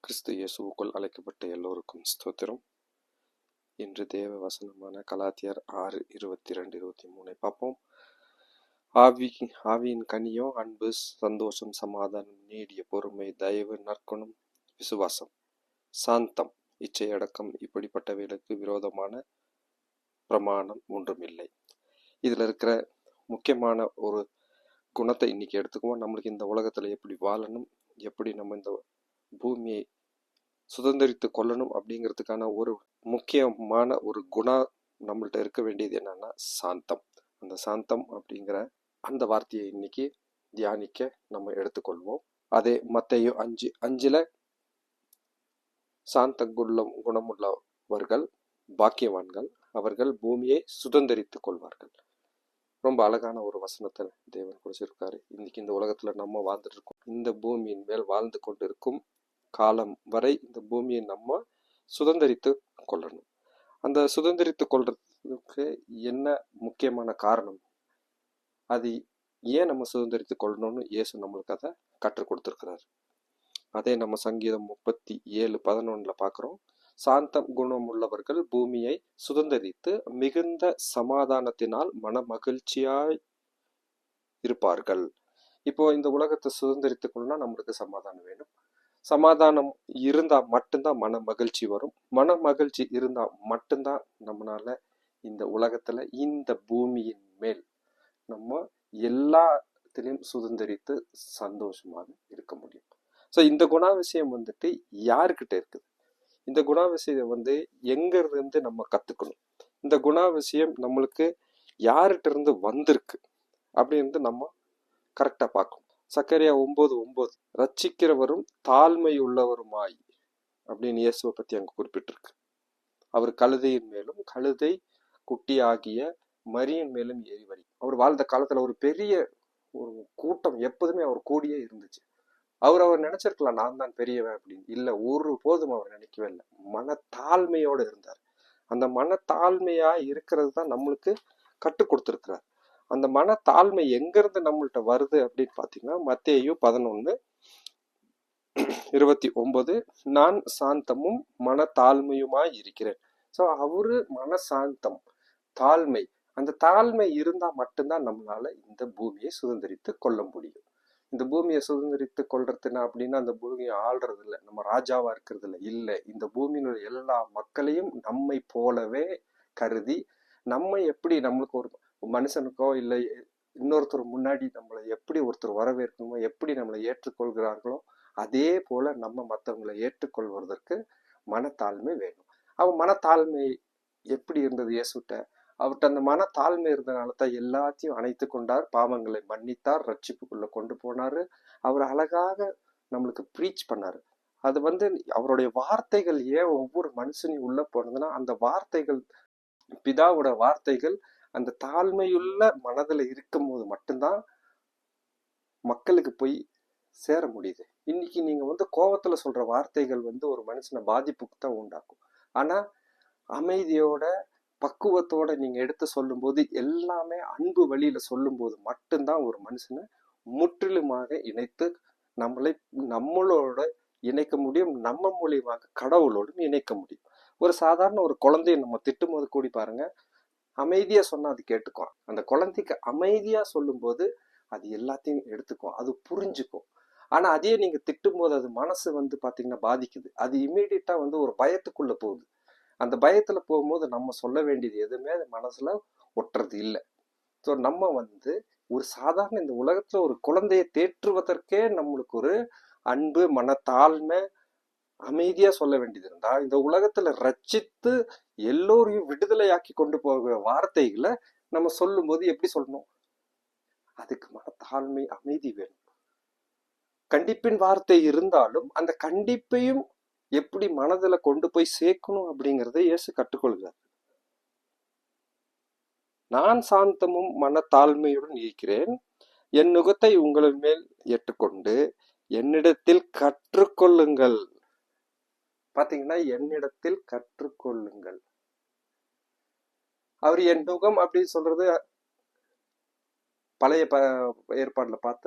கிறிஸ்து இயேசுவுக்குள் அழைக்கப்பட்ட எல்லோருக்கும் ஸ்தோத்திரம். இன்று தேவ வசனமான கலாத்தியர் 6:22-23 பார்ப்போம். ஆவியின் கனியோ அன்பு, சந்தோஷம், சமாதானம், நீடிய பொறுமை, தயவு, நற்குணம், விசுவாசம், சாந்தம், இச்சையடக்கம். இப்படிப்பட்டவைகளுக்கு விரோதமான பிரமாணம் ஒன்றுமில்லை. இதுல இருக்கிற முக்கியமான ஒரு குணத்தை இன்னைக்கு எடுத்துக்குவோம். நம்மளுக்கு இந்த உலகத்துல எப்படி வாழணும், எப்படி நம்ம இந்த பூமியை சுதந்திரித்து கொள்ளணும் அப்படிங்கிறதுக்கான ஒரு முக்கியமான ஒரு குணம் நம்மள்ட்ட இருக்க வேண்டியது என்னன்னா சாந்தம். அந்த சாந்தம் அப்படிங்கிற அந்த வார்த்தையை இன்னைக்கு தியானிக்க நம்ம எடுத்துக்கொள்வோம். அதே மத்தேயு 5:5 சாந்த குணமுள்ளவர்கள் பாக்கியவான்கள், அவர்கள் பூமியை சுதந்திரித்து கொள்வார்கள். ரொம்ப அழகான ஒரு வசனத்தை தேவன் கொடுத்திருக்காரு. இன்னைக்கு இந்த உலகத்துல நம்ம வாழ்ந்துட்டு இருக்கோம். இந்த பூமியின் மேல் வாழ்ந்து கொண்டு இருக்கும் காலம் வரை இந்த பூமியை நம்ம சுதந்திரித்து கொள்ளணும். அந்த சுதந்திரித்து கொள்றதுக்கு என்ன முக்கியமான காரணம், அது ஏன் நம்ம சுதந்திரித்து கொள்ளணும்னு இயேசு நம்மளுக்கு அதை கற்றுக் கொடுத்திருக்கிறார். அதே நம்ம சங்கீதம் 37:11 பார்க்கிறோம். சாந்த குணம் உள்ளவர்கள் பூமியை சுதந்திரித்து மிகுந்த சமாதானத்தினால் மன மகிழ்ச்சியாய் இருப்பார்கள். இப்போ இந்த உலகத்தை சுதந்திரித்து கொள்ளணும்னா நம்மளுக்கு சமாதானம் வேணும். சமாதானம் இருந்தா மட்டும்தான் மன மகிழ்ச்சி வரும். மன மகிழ்ச்சி இருந்தா மட்டும்தான் நம்மளால இந்த உலகத்துல இந்த பூமியின் மேல் நம்ம எல்லாத்திலையும் சுதந்திரித்து சந்தோஷமாக இருக்க முடியும். ஸோ இந்த குணாதிசயம் வந்துட்டு யாருக்கிட்ட இருக்குது? இந்த குணாதிசயம் எங்க இருந்து நம்ம கத்துக்கணும்? இந்த குணாதிசயம் நம்மளுக்கு யார்கிட்ட இருந்து வந்திருக்கு அப்படின்னு நம்ம கரெக்டா பார்க்கணும். சக்கரியா 9:9 ரட்சிக்கிறவரும் தாழ்மை உள்ளவருமாய் அப்படின்னு இயேசுவை பத்தி அங்க குறிப்பிட்டிருக்கு. அவர் கழுதையின் மேலும் கழுதை குட்டியாகிய மரியின் மேலும் ஏறி வரி. அவர் வாழ்ந்த காலத்துல ஒரு பெரிய ஒரு கூட்டம் எப்போதுமே அவர் கூடியே இருந்துச்சு. அவர் நினைச்சிருக்கலாம் நான் தான் பெரியவன் அப்படின்னு. இல்ல, ஒரு போதும் அவர் நினைக்கவே இல்லை. மனத்தாழ்மையோடு இருந்தார். அந்த மனத்தாழ்மையா இருக்கிறது தான் நம்மளுக்கு கற்றுக் கொடுத்திருக்கிறார். அந்த மனத்தாழ்மை எங்கிருந்து நம்மள்ட்ட வருது அப்படின்னு பாத்தீங்கன்னா மத்தேயு 11:29 நான் சாந்தமும் மனத்தாழ்மையுமாய் இருக்கிறேன். ஸோ அவரு மனசாந்தம், தாழ்மை, அந்த தாழ்மை இருந்தா மட்டும்தான் நம்மளால இந்த பூமியை சுதந்திரித்து கொள்ள முடியும். இந்த பூமியை சுதந்திரித்து கொள்றதுன்னா அப்படின்னா அந்த பூமியை ஆள்றது இல்லை, நம்ம ராஜாவா இருக்கிறது இல்லை. இந்த பூமியினுடைய எல்லா மக்களையும் நம்மை போலவே கருதி நம்ம எப்படி நம்மளுக்கு ஒரு மனுஷனுக்கோ இல்லை இன்னொருத்தர் முன்னாடி நம்மளை எப்படி ஒருத்தர் வரவேற்கணுமோ, எப்படி நம்மளை ஏற்றுக்கொள்கிறார்களோ அதே போல நம்ம மற்றவங்களை ஏற்றுக்கொள்வதற்கு மனத்தாழ்மை வேணும். அவன் மனத்தாழ்மை எப்படி இருந்தது இயேசுட்ட? அவர்கிட்ட அந்த மனத்தாழ்மை இருந்தனால தான் எல்லாத்தையும் அணைத்து கொண்டார், பாவங்களை மன்னித்தார், ரட்சிப்புக்குள்ள கொண்டு போனாரு. அவர் அழகாக நம்மளுக்கு ப்ரீச் பண்ணாரு. அது அவருடைய வார்த்தைகள் ஏன் ஒவ்வொரு மனுஷனையும் உள்ள போனதுன்னா அந்த வார்த்தைகள், பிதாவோட வார்த்தைகள் அந்த தாழ்மையுள்ள மனதுல இருக்கும் போது மட்டும்தான் மக்களுக்கு போய் சேர முடியுது. இன்னைக்கு நீங்க கோபத்துல சொல்ற வார்த்தைகள் ஒரு மனுஷனை பாதிப்புக்கு தான் உண்டாக்கும். ஆனா அமைதியோட பக்குவத்தோட நீங்க எடுத்து சொல்லும் போது, எல்லாமே அன்பு வழியில சொல்லும் போது மட்டும்தான் ஒரு மனுஷனை முற்றிலுமாக இணைத்து நம்மளோட இணைக்க முடியும். நம்ம மூலியமாக கடவுளோடும் இணைக்க முடியும். ஒரு சாதாரண ஒரு குழந்தைய நம்ம திட்டும் போது கூடி பாருங்க, அமைதியா சொன்னா அது கேட்டுக்கும். அந்த குழந்தைக்கு அமைதியா சொல்லும் போது அது எல்லாத்தையும் எடுத்துக்கும், அது புரிஞ்சுக்கும். ஆனா அதே நீங்க திட்டும் போது அது மனசு பாத்தீங்கன்னா பாதிக்குது. அது இமீடியட்டா ஒரு பயத்துக்குள்ள போகுது. அந்த பயத்துல போகும்போது நம்ம சொல்ல வேண்டியது எதுவுமே அது மனசுல ஒட்டுறது இல்லை. ஸோ நம்ம ஒரு சாதாரண இந்த உலகத்துல ஒரு குழந்தைய தேற்றுவதற்கே நம்மளுக்கு ஒரு அன்பு, மனத்தாழ்மை, அமைதியா சொல்ல வேண்டியது இருந்தா இந்த உலகத்துல ரட்சித்து எல்லோரையும் விடுதலையாக்கி கொண்டு போகிற வார்த்தைகளை நம்ம சொல்லும் போது எப்படி சொல்லணும்? அதுக்கு மனத்தாழ்மை, அமைதி வேணும். கண்டிப்பின் வார்த்தை இருந்தாலும் அந்த கண்டிப்பையும் எப்படி மனதுல கொண்டு போய் சேர்க்கணும் அப்படிங்கறத இயேசு கற்றுக்கொள்கிறார். நான் சாந்தமும் மனத்தாழ்மையுடன் இருக்கிறேன், என் நுகத்தை உங்கள் மேல் ஏற்றுக்கொண்டு என்னிடத்தில் கற்றுக்கொள்ளுங்கள். பாத்தீங்கன்னா என்னிடத்தில் கற்றுக்கொள்ளுங்கள். அவர் என் நுகம் அப்படின்னு சொல்றது பழைய ஏற்பாடுல பார்த்த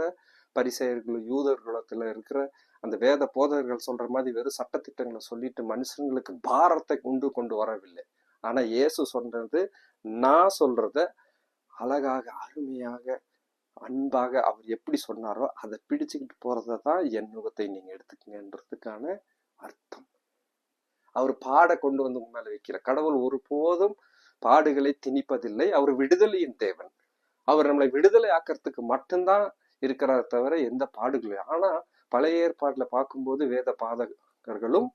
பரிசேயர்களும் யூதர்களுத்துல இருக்கிற அந்த வேத போதகர்கள் சொல்ற மாதிரி வெறும் சட்டத்திட்டங்களை சொல்லிட்டு மனுஷங்களுக்கு பாரத்தை கொண்டு வரவில்லை. ஆனா இயேசு சொல்றது, நான் சொல்றத அழகாக அருமையாக அன்பாக அவர் எப்படி சொன்னாரோ அதை பிடிச்சுக்கிட்டு போறதான் என் நுகத்தை நீங்க எடுத்துக்கங்கன்றதுக்கான அர்த்தம். அவர் பாட கொண்டு வந்து முன்னால வைக்கிற கடவுள் ஒருபோதும் பாடுகளை திணிப்பதில்லை. அவர் விடுதலையின் தேவன். அவர் நம்மளை விடுதலை ஆக்கிறதுக்கு மட்டும்தான் இருக்கிறார் தவிர எந்த பாடுகளையும். ஆனா பழைய ஏற்பாட்டுல பார்க்கும்போது வேத பாதகர்களும்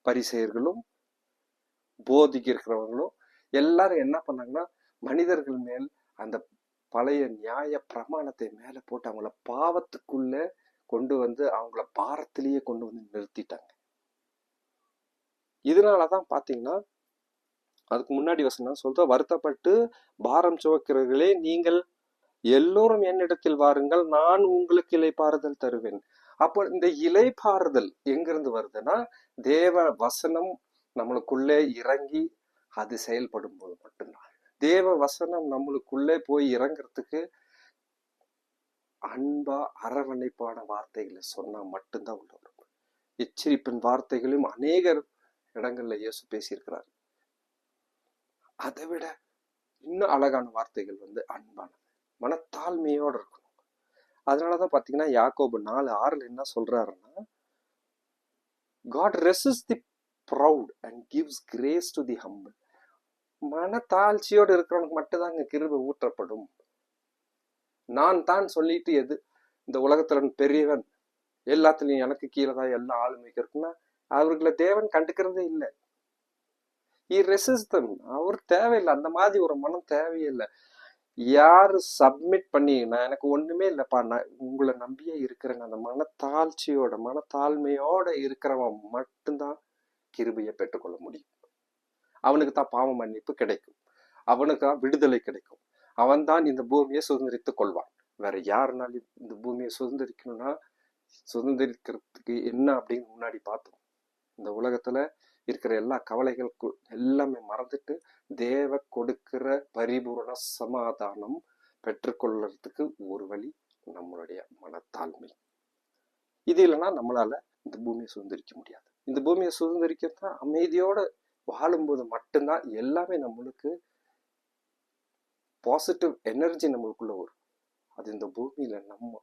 பரிசேயர்களும் போதிக்கிறவங்களும் எல்லாரும் என்ன பண்ணாங்கன்னா, மனிதர்கள் மேல் அந்த பழைய நியாய பிரமாணத்தை மேல போட்டு அவங்கள பாவத்துக்குள்ள கொண்டு வந்து அவங்கள பாரத்திலேயே கொண்டு வந்து நிறுத்திட்டாங்க. இதனாலதான் பாத்தீங்கன்னா, அதுக்கு முன்னாடி வசனம் சொல்ற, வருத்தப்பட்டு பாரம் சுமக்கிறவர்களே நீங்கள் எல்லோரும் என்னிடத்தில் வாருங்கள், நான் உங்களுக்கு இளைப்பாறுதல் தருவேன். அப்போ இந்த இளைப்பாறுதல் எங்கிருந்து வருதுன்னா, தேவ வசனம் நம்மளுக்குள்ளே இறங்கி அது செயல்படும் போது மட்டும்தான். தேவ வசனம் நம்மளுக்குள்ளே போய் இறங்குறதுக்கு அன்பா அரவணைப்பான வார்த்தைகளை சொன்னா மட்டும்தான் உள்ள வரும். எச்சரிப்பின் வார்த்தைகளையும் அநேக இடங்கள்ல இயேசு பேசியிருக்கிறார். அதை விட இன்னும் அழகான வார்த்தைகள் அன்பானது, மனத்தாழ்மையோடு இருக்கணும். அதனாலதான் பாத்தீங்கன்னா யாக்கோபு 4:6 என்ன சொல்றாருன்னா, God resists the proud and gives grace to the humble. மனத்தாழ்ச்சியோடு இருக்கிறவனுக்கு மட்டும்தான் கிருபை ஊற்றப்படும். நான் தான் சொல்லிட்டு இந்த உலகத்துல பெரியவன், எல்லாத்துலயும் எனக்கு கீழே தான் எல்லா ஆளுமைக்கு இருக்குன்னா அவர்களை தேவன் கண்டுக்கிறதே இல்லை. அவர் தேவையில்லை. அந்த மாதிரி ஒரு மனம் தேவையில்லை. யாரு சப்மிட் பண்ணி நான் எனக்கு ஒண்ணுமே இல்லப்பா, நான் உங்களை நம்பியே இருக்கிறேன், அந்த மனத்தாழ்ச்சியோட மனத்தாழ்மையோட இருக்கிறவன் மட்டும்தான் கிருபையை பெற்றுக்கொள்ள முடியும். அவனுக்கு தான் பாவ மன்னிப்பு கிடைக்கும், அவனுக்கு தான் விடுதலை கிடைக்கும், அவன் தான் இந்த பூமியை சுதந்திரித்துக் கொள்வான். வேற யாருனாலும் இந்த பூமியை சுதந்திரிக்கணும்னா, சுதந்திரிக்கிறதுக்கு என்ன அப்படின்னு முன்னாடி பார்த்தோம். இந்த உலகத்துல இருக்கிற எல்லா கவலைகளுக்கும் எல்லாமே மறந்துட்டு தேவ கொடுக்கிற பரிபூரண சமாதானம் பெற்றுக்கொள்றதுக்கு ஒரு வழி நம்மளுடைய மனத்தாழ்மை. இது இல்லைன்னா நம்மளால இந்த பூமியை சுதந்திரிக்க முடியாது. இந்த பூமியை சுதந்திரிக்க அமைதியோட வாழும்போது மட்டும்தான் எல்லாமே நம்மளுக்கு பாசிட்டிவ் எனர்ஜி நம்மளுக்குள்ள வரும். அது இந்த பூமியில நம்ம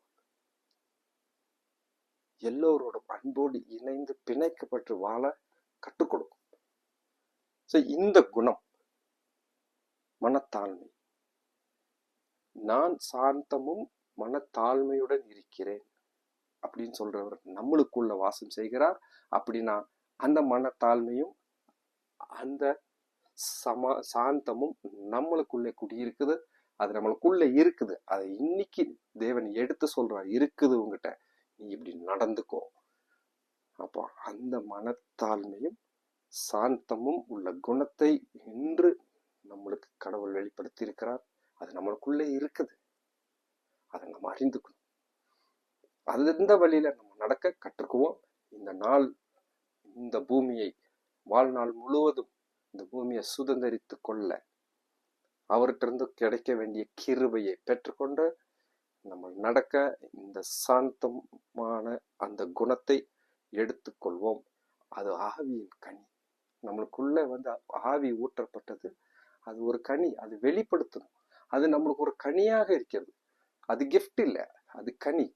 எல்லோரோட அன்போடு இணைந்து பிணைக்கப்பட்டு வாழ கற்றுக் கொடுக்கும். இந்த குணம் மனத்தாழ்மை, நான் சாந்தமும் மனத்தாழ்மையுடன் இருக்கிறேன் அப்படின்னு சொல்றவர் நம்மளுக்குள்ள வாசம் செய்கிறார். அப்படின்னா அந்த மனத்தாழ்மையும் அந்த சாந்தமும் நம்மளுக்குள்ளே குடியிருக்குது. அது நம்மளுக்குள்ள இருக்குது. அதை இன்னைக்கு தேவன் எடுத்து சொல்றார், இருக்குது உங்ககிட்ட, நீ இப்படி நடந்துக்கோ. அப்போ அந்த மனத்தாழ்மையும் சாந்தமும் உள்ள குணத்தை இன்று நம்மளுக்கு கடவுள் வெளிப்படுத்தி இருக்கிறார். அது நம்மளுக்குள்ளே இருக்குது. அதை நம்ம அறிந்துக்கணும். அந்த வழியில நம்ம நடக்க கற்றுக்குவோம். இந்த பூமியை வாழ்நாள் முழுவதும் இந்த பூமியை சுதந்திரித்து கொள்ள அவர்கிட்ட இருந்து கிடைக்க வேண்டிய கிருபையை பெற்றுக்கொண்டு நம்ம நடக்க இந்த சாந்தமான அந்த குணத்தை எடுத்துக்கொள்வோம். அது ஆவியின் கனி. நம்மளுக்குள்ள ஆவி ஊற்றப்பட்டது. அது ஒரு கனி. அது வெளிப்படுத்தணும். அது நம்மளுக்கு ஒரு கனியாக இருக்கிறது. அது கிஃப்ட் இல்லை, அது கனி.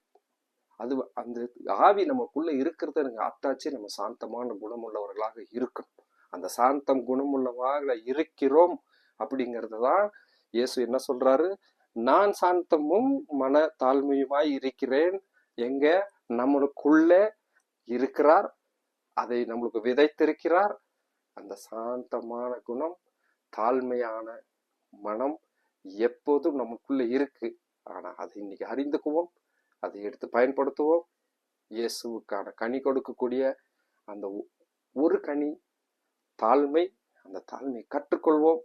அது அந்த ஆவி நமக்குள்ள இருக்கிறத அத்தாச்சு நம்ம சாந்தமான குணமுள்ளவர்களாக இருக்கணும். அந்த சாந்தம் குணமுள்ளவர்களாக இருக்கிறோம் அப்படிங்கறதுதான் இயேசு என்ன சொல்றாரு, நான் சாந்தமும் மன தாழ்மையுமாய் இருக்கிறேன். எங்க நம்மளுக்குள்ள இருக்கிறார், அதை நம்மளுக்கு விதைத்திருக்கிறார். அந்த சாந்தமான குணம், தாழ்மையான மனம் எப்போதும் நமக்குள்ள இருக்கு. ஆனா அதை இன்னைக்கு அறிந்துக்குவோம், அதை எடுத்து பயன்படுத்துவோம். இயேசுவுக்கான கனி கொடுக்கக்கூடிய அந்த ஒரு கனி தாழ்மை. அந்த தாழ்மையை கற்றுக்கொள்வோம்.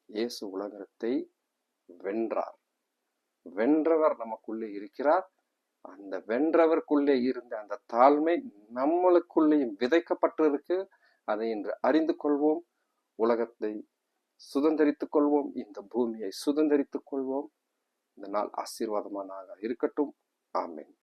இயேசு உலகத்தை வென்றார். வென்றவர் நமக்குள்ளே இருக்கிறார். அந்த வென்றவருக்குள்ளே இருந்த அந்த தாழ்மை நம்மளுக்குள்ளேயும் விதைக்கப்பட்டிருக்கு. அதை இன்று அறிந்து கொள்வோம். உலகத்தை சுதந்திரித்துக் கொள்வோம். இந்த பூமியை சுதந்திரித்துக் கொள்வோம். இந்த நாள் ஆசீர்வாதமான நாளாக இருக்கட்டும். ஆமென்.